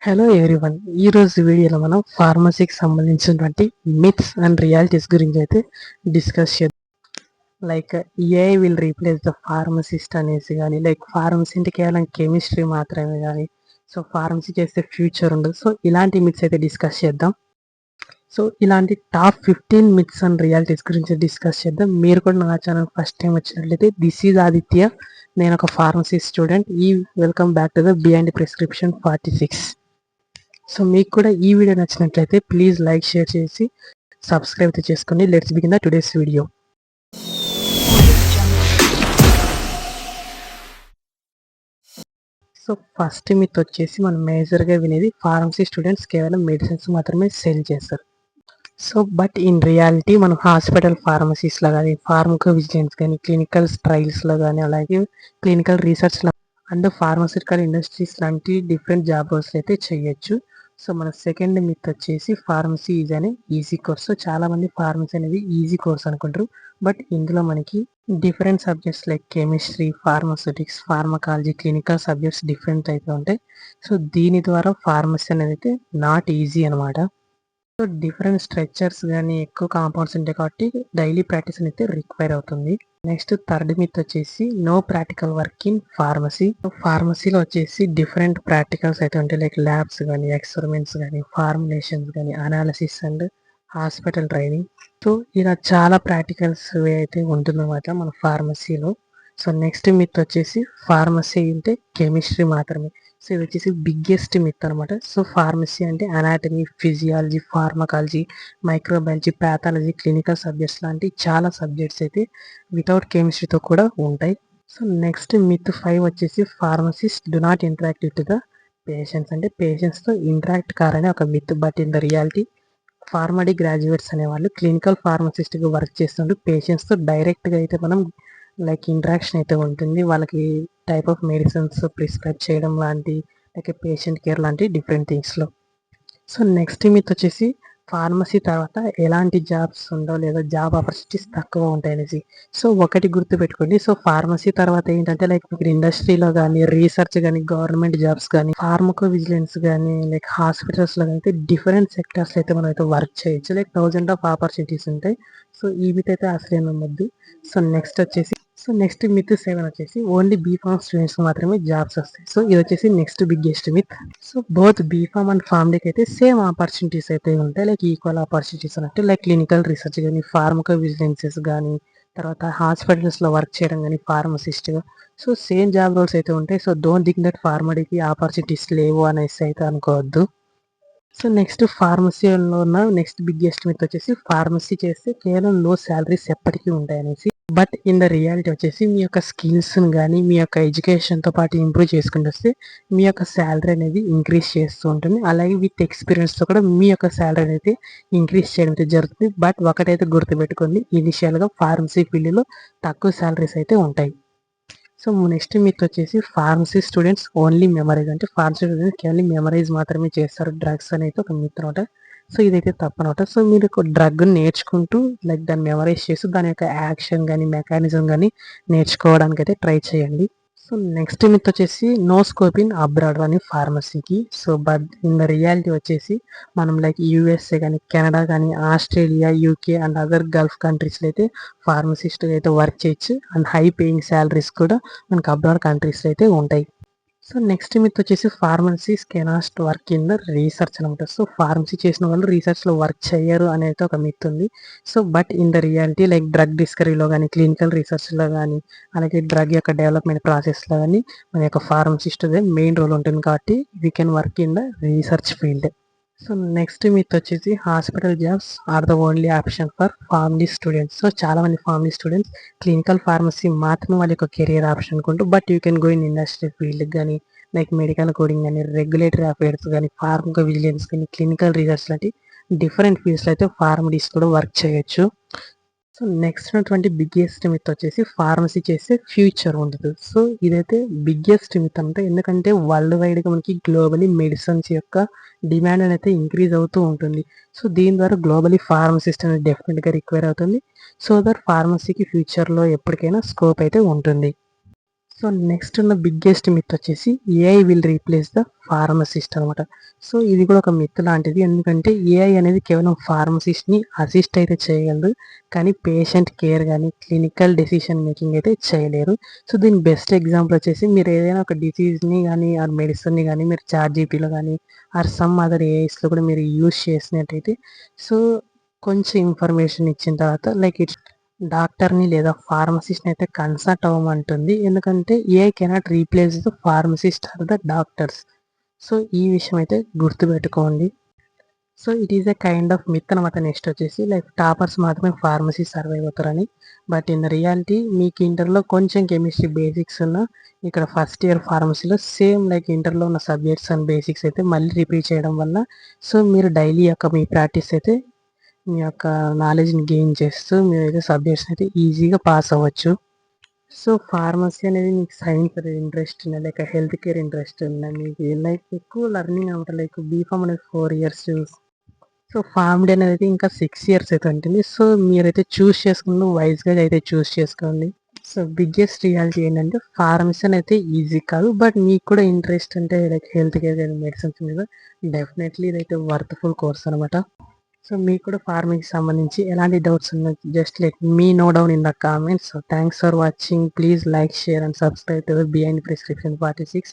Hello everyone. ఈరోజు వీడియోలో మనం ఫార్మసీకి సంబంధించినటువంటి మిత్స్ అండ్ రియాలిటీస్ గురించి అయితే డిస్కస్ చేద్దాం. Like AI will replace the pharmacist అనేసి కానీ, లైక్ ఫార్మసీ అంటే కేవలం కెమిస్ట్రీ మాత్రమే కానీ, సో ఫార్మసీ చేస్తే ఫ్యూచర్ ఉండదు. సో ఇలాంటి మిత్స్ అయితే డిస్కస్ చేద్దాం. సో ఇలాంటి టాప్ 15 మిత్స్ అండ్ రియాలిటీస్ గురించి డిస్కస్ చేద్దాం. మీరు కూడా నా ఛానల్ ఫస్ట్ టైం వచ్చినట్లయితే, దిస్ ఈజ్ ఆదిత్య, నేను ఒక pharmacy student. Welcome back to the behind prescription 46. So మీకు కూడా ఈ వీడియో నచ్చినట్లయితే ప్లీజ్ లైక్, షేర్ చేసి సబ్స్క్రైబ్ అయితే చేసుకోండి. Let's begin the today's video. So first myth వచ్చేసి మనం మేజర్గా వినేది ఫార్మసీ స్టూడెంట్స్ కేవలం మెడిసిన్స్ మాత్రమే సెల్ చేస్తారు. సో బట్ ఇన్ రియాలిటీ మనం హాస్పిటల్ ఫార్మసీస్లో కానీ, ఫార్మకో విజిలెన్స్ కానీ, క్లినికల్ ట్రయల్స్లో కానీ, అలాగే క్లినికల్ రీసెర్చ్లో అండ్ ఫార్మస్యూటికల్ ఇండస్ట్రీస్ లాంటి డిఫరెంట్ జాబ్ రోల్స్ అయితే చేయొచ్చు. సో మన సెకండ్ మిత్ వచ్చేసి ఫార్మసీ ఈజ్ అనే ఈజీ కోర్స్. సో చాలామంది ఫార్మసీ అనేది ఈజీ కోర్స్ అనుకుంటారు, బట్ ఇందులో మనకి different subjects like chemistry, pharmaceutics, pharmacology, clinical subjects different అయితే ఉంటాయి. సో దీని ద్వారా ఫార్మసీ అనేది అయితే నాట్ ఈజీ అనమాట. సో డిఫరెంట్ స్ట్రక్చర్స్ కానీ, ఎక్కువ కాంపౌండ్స్ ఉంటాయి కాబట్టి డైలీ ప్రాక్టీస్ అయితే రిక్వైర్ అవుతుంది. నెక్స్ట్ థర్డ్ మిత్ వచ్చేసి no practical work in pharmacy. ఫార్మసీలో వచ్చేసి డిఫరెంట్ ప్రాక్టికల్స్ అయితే ఉంటాయి, లైక్ ల్యాబ్స్ కానీ, ఎక్స్పెరిమెంట్స్ కానీ, ఫార్ములేషన్స్ కానీ, analysis and hospital training. So ఇలా చాలా ప్రాక్టికల్స్ అయితే ఉంటుందన్నమాట మన ఫార్మసీలో. సో నెక్స్ట్ మిత్ వచ్చేసి ఫార్మసీ అంటే కెమిస్ట్రీ మాత్రమే. సో ఇది వచ్చేసి బిగ్గెస్ట్ మిత్ అనమాట. సో ఫార్మసీ అంటే anatomy, physiology, pharmacology, microbiology, pathology, clinical subjects లాంటి చాలా సబ్జెక్ట్స్ అయితే వితౌట్ కెమిస్ట్రీతో కూడా ఉంటాయి. సో నెక్స్ట్ మిత్ 5 వచ్చేసి pharmacist do not interact with the patients. అంటే పేషెంట్స్తో ఇంటరాక్ట్ కారని ఒక myth, but in the reality PharmD graduates అనేవాళ్ళు క్లినికల్ ఫార్మసిస్ట్గా వర్క్ చేస్తుంటే పేషెంట్స్తో డైరెక్ట్గా అయితే మనం లైక్ ఇంటరాక్షన్ అయితే ఉంటుంది. వాళ్ళకి టైప్ ఆఫ్ మెడిసిన్స్ ప్రిస్క్రైబ్ చేయడం లాంటి, లైక్ పేషెంట్ కేర్ లాంటి డిఫరెంట్ థింగ్స్లో. సో నెక్స్ట్ మిత్ వచ్చేసి ఫార్మసీ తర్వాత ఎలాంటి జాబ్స్ ఉండవు, లేదా జాబ్ ఆపర్చునిటీస్ తక్కువ ఉంటాయి అనేసి. సో ఒకటి గుర్తుపెట్టుకోండి, సో ఫార్మసీ తర్వాత ఏంటంటే లైక్ మీకు ఇండస్ట్రీలో కానీ, రీసెర్చ్ కానీ, గవర్నమెంట్ జాబ్స్ కానీ, ఫార్మకో విజిలెన్స్ కానీ, లైక్ హాస్పిటల్స్లో కానీ అయితే డిఫరెంట్ సెక్టర్స్ అయితే మనం అయితే వర్క్ చేయొచ్చు. లైక్ 1000 ఆఫ్ ఆపర్చునిటీస్ ఉంటాయి. సో ఈ మిత్ అయితే అసలే నమ్మొద్దు. సో నెక్స్ట్ మిత్ 7 వచ్చేసి ఓన్లీ బీఫామ్ స్టూడెంట్స్ మాత్రమే జాబ్స్ వస్తాయి. సో ఇది వచ్చేసి next biggest myth. So both B Pharm and ఫార్మడీకి అయితే సేమ్ ఆపర్చునిటీస్ అయితే ఉంటాయి, లైక్ ఈక్వల్ ఆపర్చునిటీస్ అన్నట్టు. లైక్ క్లినికల్ రీసెర్చ్ కానీ, ఫార్మకో విజిలెన్సెస్ కానీ, తర్వాత హాస్పిటల్స్లో వర్క్ చేయడం కానీ, ఫార్మసిస్ట్గా, సో సేమ్ జాబ్ రోల్స్ అయితే ఉంటాయి. So don't think that ఫార్మడీకి opportunities లేవు అనేసి అయితే అనుకోవద్దు. సో నెక్స్ట్ ఫార్మసీలో ఉన్న నెక్స్ట్ బిగ్గెస్ట్ మిత్ వచ్చేసి ఫార్మసీ చేస్తే కేవలం లో శాలరీస్ ఎప్పటికీ ఉంటాయి అనేసి. బట్ ఇన్ ద రియాలిటీ వచ్చేసి మీ యొక్క స్కిల్స్ని కానీ, మీ యొక్క ఎడ్యుకేషన్తో పాటు ఇంప్రూవ్ చేసుకుంటూ వస్తే మీ యొక్క శాలరీ అనేది ఇంక్రీజ్ చేస్తూ ఉంటుంది. అలాగే విత్ ఎక్స్పీరియన్స్తో కూడా మీ యొక్క శాలరీ అయితే ఇంక్రీజ్ చేయడం అయితే జరుగుతుంది. బట్ ఒకటైతే గుర్తుపెట్టుకోండి, ఇనిషియల్గా ఫార్మసీ ఫీల్డ్లో తక్కువ శాలరీస్ అయితే ఉంటాయి. సో నెక్స్ట్ మిత్ వచ్చేసి ఫార్మసీ స్టూడెంట్స్ ఓన్లీ మెమరైజ్. అంటే ఫార్మసీ స్టూడెంట్స్ కేవలం మెమరైజ్ మాత్రమే చేస్తారు డ్రగ్స్ అనేది ఒక మిత్ అనమాట. సో ఇదైతే తప్పనమాట. సో మీరు ఒక డ్రగ్ నేర్చుకుంటూ లైక్ దాన్ని మెమరైజ్ చేస్తూ దాని యొక్క యాక్షన్ కానీ, మెకానిజం కానీ నేర్చుకోవడానికి అయితే ట్రై చేయండి. సో నెక్స్ట్ మిత్ వచ్చేసి నో స్కోప్ ఇన్ అబ్రాడ్ అని ఫార్మసీకి. So but in the reality వచ్చేసి మనం లైక్ యూఎస్ఏ కానీ, కెనడా కానీ, Australia, UK and other Gulf కంట్రీస్లో అయితే ఫార్మసిస్ట్గా అయితే వర్క్ చేయొచ్చు. అండ్ హై పేయింగ్ శాలరీస్ కూడా మనకు అబ్రాడ్ కంట్రీస్లో అయితే ఉంటాయి. సో నెక్స్ట్ మిత్ వచ్చేసి pharmacies cannot work in the research అనమాట. సో ఫార్మసీ చేసిన వాళ్ళు రీసెర్చ్లో వర్క్ చేయరు అనేది ఒక మిత్ ఉంది. So but in the reality like drug డిస్కవరీలో కానీ, క్లినికల్ రీసెర్చ్లో కానీ, అలాగే డ్రగ్ యొక్క డెవలప్మెంట్ ప్రాసెస్లో కానీ మన యొక్క ఫార్మసిస్ట్ మెయిన్ రోల్ ఉంటుంది కాబట్టి we can work in the research field. So next myth వచ్చేసి hospital jobs are the only option for pharmacy students. So చాలా మంది ఫార్మసీ స్టూడెంట్స్ క్లినికల్ ఫార్మసీ మాత్రమే వాళ్ళ యొక్క కెరియర్ ఆప్షన్ అనుకుంటూ, but you can go in industry field కానీ, like medical coding కానీ, regulatory affairs కానీ, ఫార్మకో విజిలెన్స్ కానీ, క్లినికల్ రీసెర్చ్ లాంటి డిఫరెంట్ ఫీల్డ్స్లో అయితే ఫార్మడీస్ కూడా వర్క్ చేయొచ్చు. సో నెక్స్ట్ ఉన్నటువంటి బిగ్గెస్ట్ మిత్ వచ్చేసి ఫార్మసీ చేస్తే ఫ్యూచర్ ఉండదు. సో ఇదైతే బిగ్గెస్ట్ మిత్ అంటే, ఎందుకంటే వరల్డ్ వైడ్గా మనకి గ్లోబలీ మెడిసిన్స్ యొక్క డిమాండ్ అనేది ఇంక్రీజ్ అవుతూ ఉంటుంది. సో దీని ద్వారా గ్లోబలీ ఫార్మసిస్ట్ అనేది డెఫినెట్గా రిక్వైర్ అవుతుంది. సో దట్ ఫార్మసీకి ఫ్యూచర్లో ఎప్పటికైనా స్కోప్ అయితే ఉంటుంది. సో నెక్స్ట్ ఉన్న బిగ్గెస్ట్ మిత్ వచ్చేసి AI will replace the pharmacist అనమాట. సో ఇది కూడా ఒక మిత్ లాంటిది. ఎందుకంటే ఏఐ అనేది కేవలం ఫార్మసిస్ట్ని అసిస్ట్ అయితే చేయగలదు, కానీ పేషెంట్ కేర్ కానీ క్లినికల్ డెసిషన్ మేకింగ్ అయితే చేయలేరు. సో దీని బెస్ట్ ఎగ్జాంపుల్ వచ్చేసి మీరు ఏదైనా ఒక డిసీజ్ని కానీ ఆర్ మెడిసిన్ని కానీ మీరు చాట్ జీపీలో కానీ ఆర్ సమ్ అదర్ ఏఐస్లో కూడా మీరు యూజ్ చేసినట్టయితే, సో కొంచెం ఇన్ఫర్మేషన్ ఇచ్చిన తర్వాత లైక్ ఇట్స్ డాక్టర్ని లేదా ఫార్మసిస్ట్ని అయితే కన్సల్ట్ అవ్వమంటుంది. ఎందుకంటే AI cannot replace the pharmacist or the doctors. So ఈ విషయం అయితే గుర్తుపెట్టుకోండి. So it is a kind of myth అనమాట. నెక్స్ట్ వచ్చేసి లైక్ టాపర్స్ మాత్రమే ఫార్మసీ సర్వైవ్ అవుతారని. బట్ ఇన్ రియాలిటీ మీకు ఇంటర్లో కొంచెం కెమిస్ట్రీ బేసిక్స్ ఉన్న ఇక్కడ ఫస్ట్ ఇయర్ ఫార్మసీలో సేమ్ లైక్ ఇంటర్లో ఉన్న సబ్జెక్ట్స్ అండ్ బేసిక్స్ అయితే మళ్ళీ రిపీట్ చేయడం వల్ల సో మీరు డైలీ మీ ప్రాక్టీస్ అయితే మీ యొక్క నాలెడ్జ్ని గెయిన్ చేస్తూ మీరైతే సబ్జెక్ట్స్ అయితే ఈజీగా పాస్ అవ్వచ్చు. సో ఫార్మసీ అనేది మీకు సైన్స్ ఇంట్రెస్ట్ ఉన్నా లైక్ హెల్త్ కేర్ ఇంట్రెస్ట్ ఉన్నా మీకు లైక్ ఎక్కువ లెర్నింగ్ అనమాట. లైక్ బీఫామ్ అనేది 4 ఇయర్స్, సో ఫార్మడీ అనేది ఇంకా 6 ఇయర్స్ అయితే ఉంటుంది. సో మీరైతే చూస్ చేసుకుని వైజ్గా అయితే చూస్ చేసుకోండి. సో బిగ్గెస్ట్ రియాలిటీ ఏంటంటే ఫార్మసీ అయితే ఈజీ కాదు, బట్ మీకు కూడా ఇంట్రెస్ట్ అంటే లైక్ హెల్త్ కేర్ కానీ మెడిసిన్స్ మీద డెఫినెట్లీ ఇదైతే వర్త్ఫుల్ కోర్స్ అనమాట. సో మీకు కూడా ఫార్మింగ్కి సంబంధించి ఎలాంటి డౌట్స్ ఉన్నాయి just let me know down in the comments. So thanks for watching. Please like, share and subscribe to behind prescription 46.